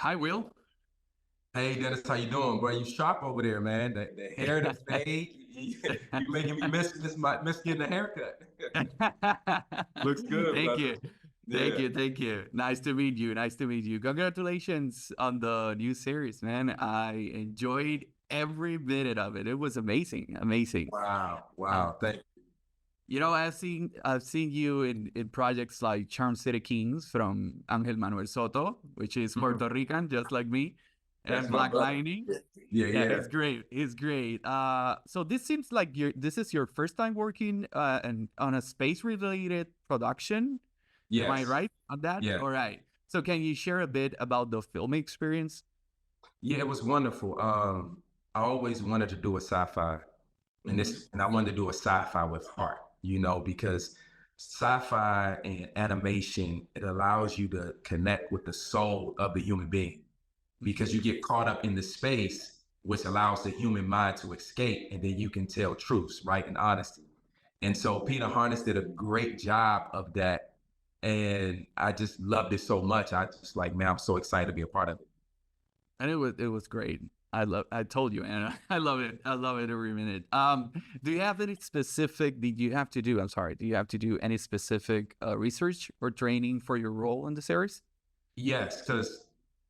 Hi, Will. Hey Dennis, how you doing, bro? You sharp over there, man. The hair, the fade, you making me miss getting a haircut. Looks good, Thank brother. you. Thank Yeah. you. Thank you. Nice to meet you. Nice to meet you. Congratulations on the new series, man. I enjoyed every minute of it. It was amazing. Amazing. Wow. Uh, Wow. Thank you. I've seen you in projects like Charm City Kings from Angel Manuel Soto, which is Mhm. Puerto Rican, just like me, That's and my Black brother. Lightning. Yeah, Yeah, yeah. he's great. He's great. So this seems like this is your first time working and on a space related production. Am I Yes. right on that? Yeah. All right. So can you share a bit about the film experience? Yeah, it was wonderful. I always wanted to do a sci-fi, and I wanted to do a sci-fi with heart, because sci-fi and animation, it allows you to connect with the soul of the human being because you get caught up in the space, which allows the human mind to escape, and then you can tell truths, right, and honesty. And so Peter Harness did a great job of that, and I just loved it so much. I just like, man, I'm so excited to be a part of it. And it was great. I told you, Anna. I love it. I love it every minute. Do you have any specific did you have to do? I'm sorry. Do you have to do any specific research or training for your role in the series? Yes, because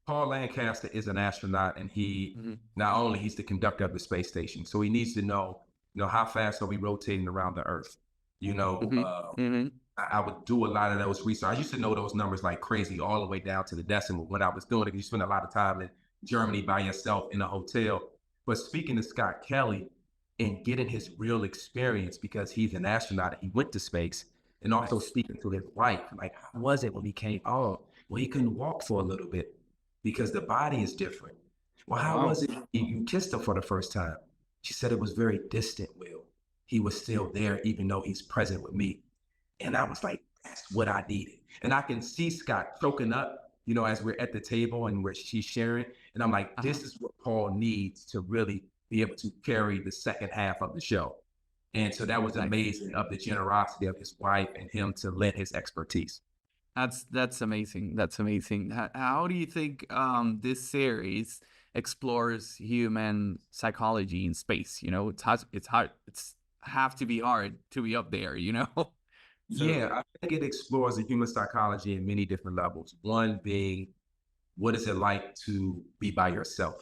Paul Lancaster is an astronaut, and he Hmm. not only he's the conductor of the space station, so he needs to know, how fast are we rotating around the Earth. You know, Hmm. uh, Hmm. I would do a lot of those research. I used to know those numbers like crazy, all the way down to the decimal when I was doing it. You spend a lot of time in Germany by yourself in a hotel. But speaking to Scott Kelly and getting his real experience because he's an astronaut and he went to space, and also Nice. speaking to his wife, like, how was it when he came? Oh, well, he couldn't walk for a little bit because the body is different. Well, how Wow. was it when you kissed her for the first time? She said it was very distant, Will. He was still there, even though he's present with me. And I was like, that's what I needed. And I can see Scott choking up, as we're at the table and where she's sharing. And I'm like, Uh-huh. this is what Paul needs to really be able to carry the second half of the show. And so that was Nice. amazing of the generosity of his wife and him to lend his expertise. That's amazing. That's amazing. How do you think this series explores human psychology in space? It's hard. It's have to be hard to be up there. So. Yeah, I think it explores the human psychology in many different levels. One being, what is it like to be by yourself?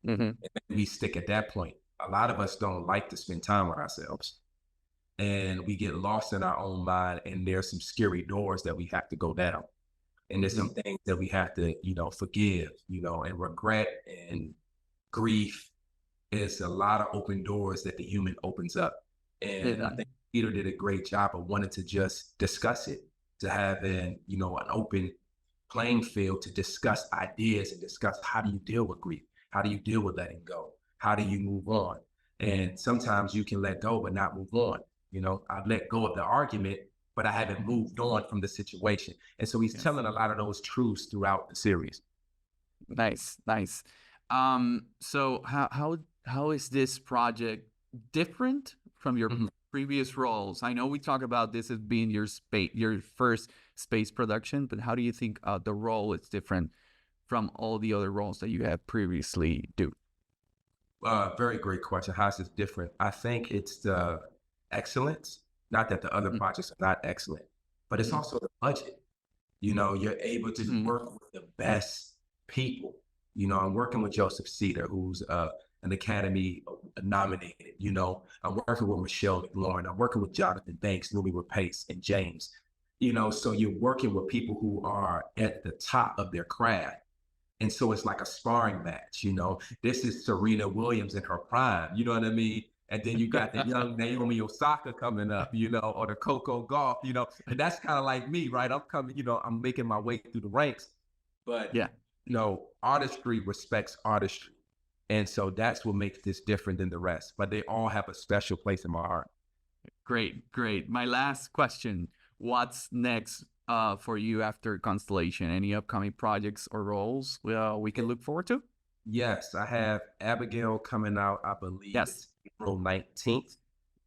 Hmm. And we stick at that point. A lot of us don't like to spend time with ourselves, and we get lost in our own mind. And there's some scary doors that we have to go down. And there's Hmm. some things that we have to, forgive, and regret and grief. It's a lot of open doors that the human opens up. And I Hmm. think Peter did a great job of wanting to just discuss it, to have an open playing field to discuss ideas and discuss how do you deal with grief? How do you deal with letting go? How do you move on? And sometimes you can let go but not move on. I've let go of the argument, but I haven't moved on from the situation. And so he's Yes. telling a lot of those truths throughout the series. Nice. Nice. So how is this project different from your Mhm. previous roles? I know we talk about this as being your first space production, but how do you think the role is different from all the other roles that you have previously do? Very great question. How's this different? I think it's the excellence. Not that the other Mhm. projects are not excellent, but it's Mhm. also the budget. You're able to Mhm. work with the best people. I'm working with Joseph Cedar, who's an Academy nominated. I'm working with Michelle McLaurin. I'm working with Jonathan Banks, Louis Rapace, and James. So you're working with people who are at the top of their craft. And so it's like a sparring match. This is Serena Williams in her prime, you know what I mean? And then you got the young Naomi Osaka coming up, or the Coco Golf. And that's kind of like me, right? I'm coming, I'm making my way through the ranks. But, Yeah. artistry respects artistry. And so that's what makes this different than the rest. But they all have a special place in my heart. Great, great. My last question. What's next for you after Constellation? Any upcoming projects or roles we can look forward to? Yes, I have Abigail coming out, I believe Yes. it's April 19th,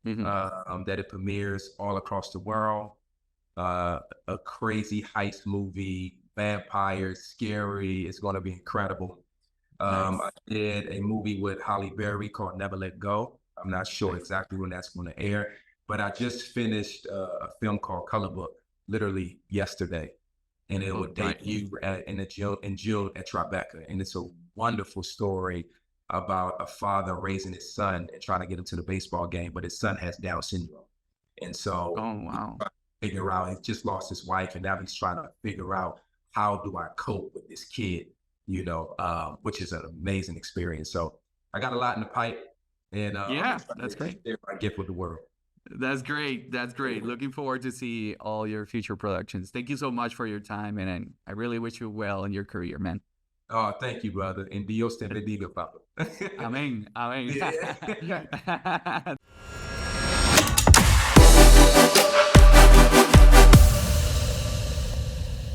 Hmm. that it premieres all across the world. A crazy heist movie, vampires, scary. It's going to be incredible. Nice. I did a movie with Holly Berry called Never Let Go. I'm not sure Nice. exactly when that's going to air, but I just finished a film called Color Book literally yesterday, and it will Oh, nice. debut in June at Tribeca. And it's a wonderful story about a father raising his son and trying to get him to the baseball game, but his son has Down syndrome. And so Oh, wow. figure out, he just lost his wife, and now he's trying to figure out, how do I cope with this kid, which is an amazing experience. So I got a lot in the pipe, and Yeah, that's great. share my gift with the world. That's great. That's great. Looking forward to see all your future productions. Thank you so much for your time, and I really wish you well in your career, man. Oh, thank you, brother. And Dios te bendiga, Papa. Amén. Amén. Yeah.